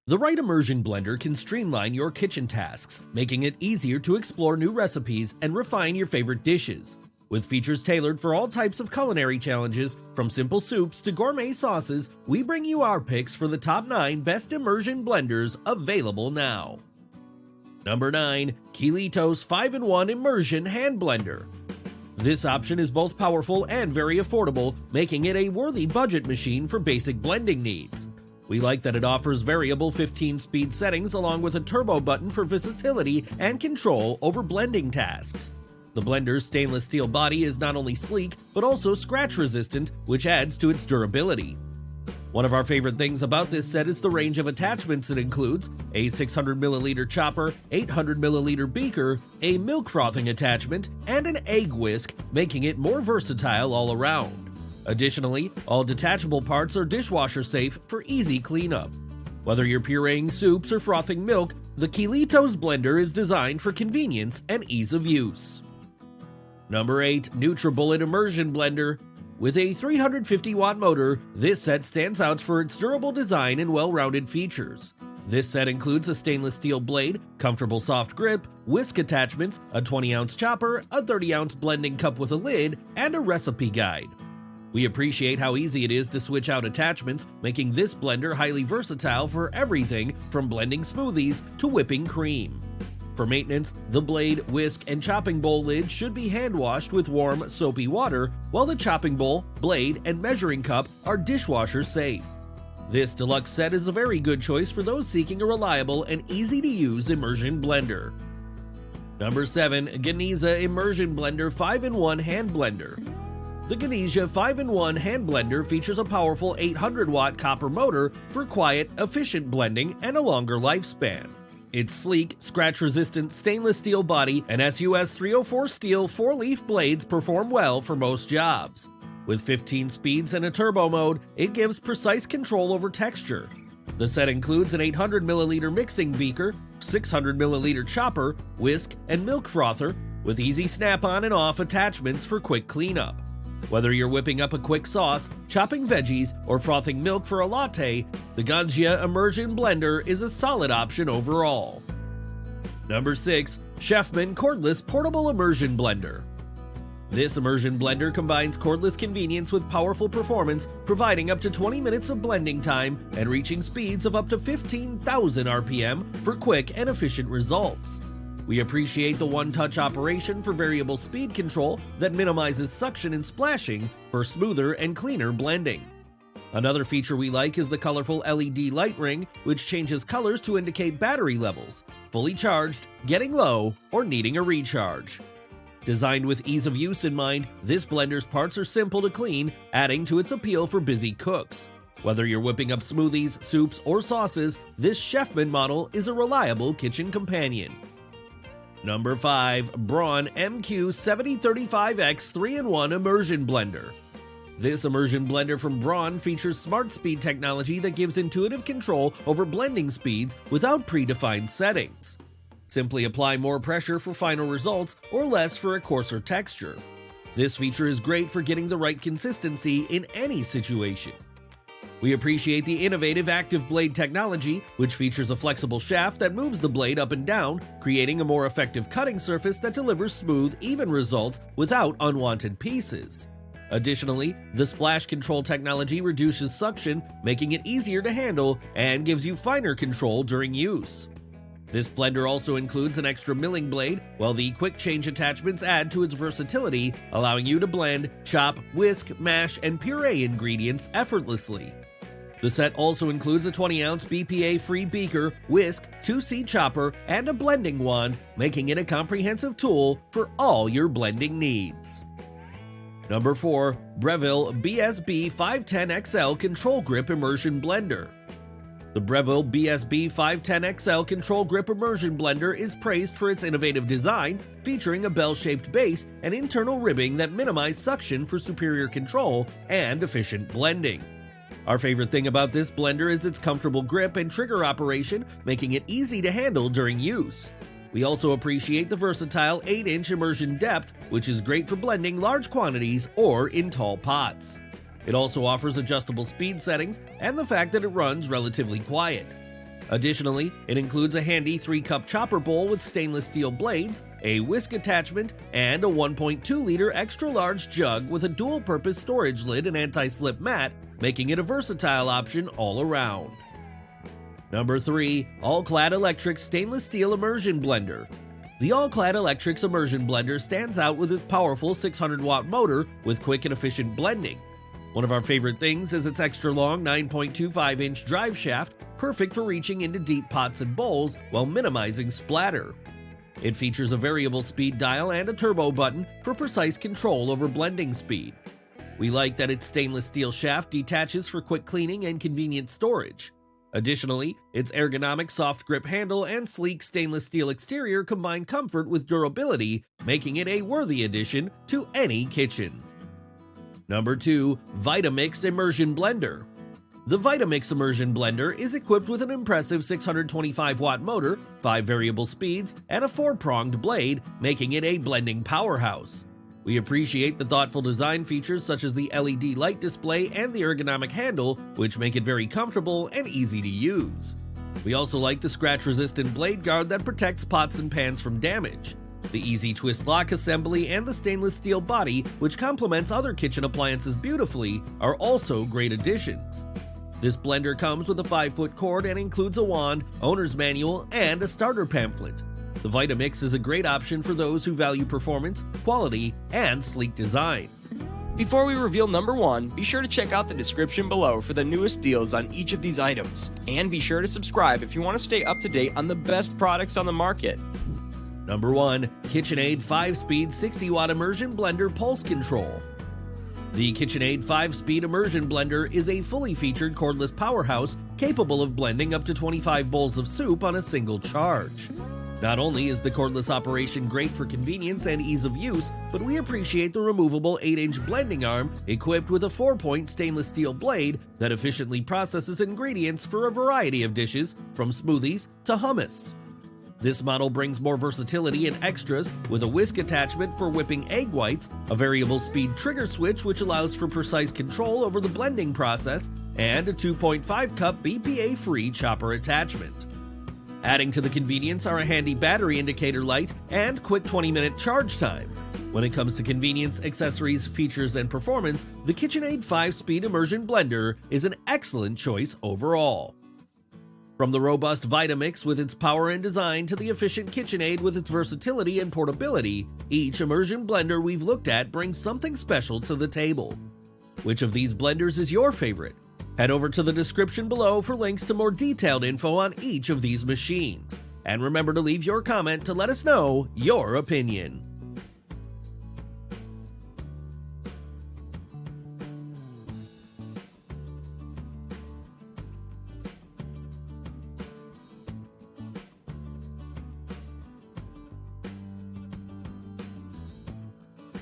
The right immersion blender can streamline your kitchen tasks, making it easier to explore new recipes and refine your favorite dishes. With features tailored for all types of culinary challenges, from simple soups to gourmet sauces, we bring you our picks for the top 9 best immersion blenders available now. Number 9. Keylitos 5-in-1 Immersion Hand Blender. This option is both powerful and very affordable, making it a worthy budget machine for basic blending needs. We like that it offers variable 15-speed settings along with a turbo button for versatility and control over blending tasks. The blender's stainless steel body is not only sleek, but also scratch-resistant, which adds to its durability. One of our favorite things about this set is the range of attachments it includes: a 600ml chopper, 800ml beaker, a milk frothing attachment, and an egg whisk, making it more versatile all around. Additionally, all detachable parts are dishwasher safe for easy cleanup. Whether you're pureeing soups or frothing milk, the Keylitos blender is designed for convenience and ease of use. Number 8. Nutribullet Immersion Blender. With a 350-watt motor, this set stands out for its durable design and well-rounded features. This set includes a stainless steel blade, comfortable soft grip, whisk attachments, a 20-ounce chopper, a 30-ounce blending cup with a lid, and a recipe guide. We appreciate how easy it is to switch out attachments, making this blender highly versatile for everything from blending smoothies to whipping cream. For maintenance, the blade, whisk, and chopping bowl lids should be hand-washed with warm, soapy water, while the chopping bowl, blade, and measuring cup are dishwasher safe. This deluxe set is a very good choice for those seeking a reliable and easy-to-use immersion blender. Number 7. Ganiza Immersion Blender 5-in-1 Hand Blender. The Ganiza 5-in-1 Hand Blender features a powerful 800-watt copper motor for quiet, efficient blending and a longer lifespan. Its sleek, scratch-resistant stainless steel body and SUS 304 steel 4-leaf blades perform well for most jobs. With 15 speeds and a turbo mode, it gives precise control over texture. The set includes an 800ml mixing beaker, 600ml chopper, whisk, and milk frother, with easy snap-on and off attachments for quick cleanup. Whether you're whipping up a quick sauce, chopping veggies, or frothing milk for a latte, the Ganiza Immersion Blender is a solid option overall. Number 6. Chefman Cordless Portable Immersion Blender. This immersion blender combines cordless convenience with powerful performance, providing up to 20 minutes of blending time and reaching speeds of up to 15,000 RPM for quick and efficient results. We appreciate the one-touch operation for variable speed control that minimizes suction and splashing for smoother and cleaner blending. Another feature we like is the colorful LED light ring, which changes colors to indicate battery levels, fully charged, getting low, or needing a recharge. Designed with ease of use in mind, this blender's parts are simple to clean, adding to its appeal for busy cooks. Whether you're whipping up smoothies, soups, or sauces, this Chefman model is a reliable kitchen companion. Number 5. Braun MQ735X 3-in-1 Immersion Blender. This immersion blender from Braun features smart speed technology that gives intuitive control over blending speeds without predefined settings. Simply apply more pressure for final results or less for a coarser texture. This feature is great for getting the right consistency in any situation. We appreciate the innovative active blade technology, which features a flexible shaft that moves the blade up and down, creating a more effective cutting surface that delivers smooth, even results without unwanted pieces. Additionally, the splash control technology reduces suction, making it easier to handle and gives you finer control during use. This blender also includes an extra milling blade, while the quick change attachments add to its versatility, allowing you to blend, chop, whisk, mash, and puree ingredients effortlessly. The set also includes a 20-ounce BPA-free beaker, whisk, 2C chopper, and a blending wand, making it a comprehensive tool for all your blending needs. Number 4. Breville BSB510 XL Control Grip Immersion Blender. The Breville BSB510 XL Control Grip Immersion Blender is praised for its innovative design, featuring a bell-shaped base and internal ribbing that minimize suction for superior control and efficient blending. Our favorite thing about this blender is its comfortable grip and trigger operation, making it easy to handle during use. We also appreciate the versatile 8-inch immersion depth, which is great for blending large quantities or in tall pots. It also offers adjustable speed settings and the fact that it runs relatively quiet. Additionally, it includes a handy 3-cup chopper bowl with stainless steel blades, a whisk attachment, and a 1.2-liter extra-large jug with a dual-purpose storage lid and anti-slip mat, making it a versatile option all around. Number 3. All-Clad Electric Stainless Steel Immersion Blender. The All-Clad Electric's Immersion Blender stands out with its powerful 600-watt motor with quick and efficient blending. One of our favorite things is its extra-long 9.25-inch drive shaft, perfect for reaching into deep pots and bowls while minimizing splatter. It features a variable speed dial and a turbo button for precise control over blending speed. We like that its stainless steel shaft detaches for quick cleaning and convenient storage. Additionally, its ergonomic soft grip handle and sleek stainless steel exterior combine comfort with durability, making it a worthy addition to any kitchen. Number 2. Vitamix Immersion Blender. The Vitamix Immersion Blender is equipped with an impressive 625-watt motor, 5 variable speeds, and a 4-pronged blade, making it a blending powerhouse. We appreciate the thoughtful design features such as the LED light display and the ergonomic handle, which make it very comfortable and easy to use. We also like the scratch-resistant blade guard that protects pots and pans from damage. The easy twist lock assembly and the stainless steel body, which complements other kitchen appliances beautifully, are also great additions. This blender comes with a 5-foot cord and includes a wand, owner's manual, and a starter pamphlet. The Vitamix is a great option for those who value performance, quality, and sleek design. Before we reveal number 1, be sure to check out the description below for the newest deals on each of these items. And be sure to subscribe if you want to stay up to date on the best products on the market. Number 1. KitchenAid 5-Speed 60-Watt Immersion Blender Pulse Control. The KitchenAid 5-Speed Immersion Blender is a fully featured cordless powerhouse capable of blending up to 25 bowls of soup on a single charge. Not only is the cordless operation great for convenience and ease of use, but we appreciate the removable 8-inch blending arm equipped with a 4-point stainless steel blade that efficiently processes ingredients for a variety of dishes, from smoothies to hummus. This model brings more versatility and extras with a whisk attachment for whipping egg whites, a variable speed trigger switch which allows for precise control over the blending process, and a 2.5-cup BPA-free chopper attachment. Adding to the convenience are a handy battery indicator light and quick 20-minute charge time. When it comes to convenience, accessories, features, and performance, the KitchenAid 5-Speed Immersion Blender is an excellent choice overall. From the robust Vitamix with its power and design to the efficient KitchenAid with its versatility and portability, each immersion blender we've looked at brings something special to the table. Which of these blenders is your favorite? Head over to the description below for links to more detailed info on each of these machines. And remember to leave your comment to let us know your opinion.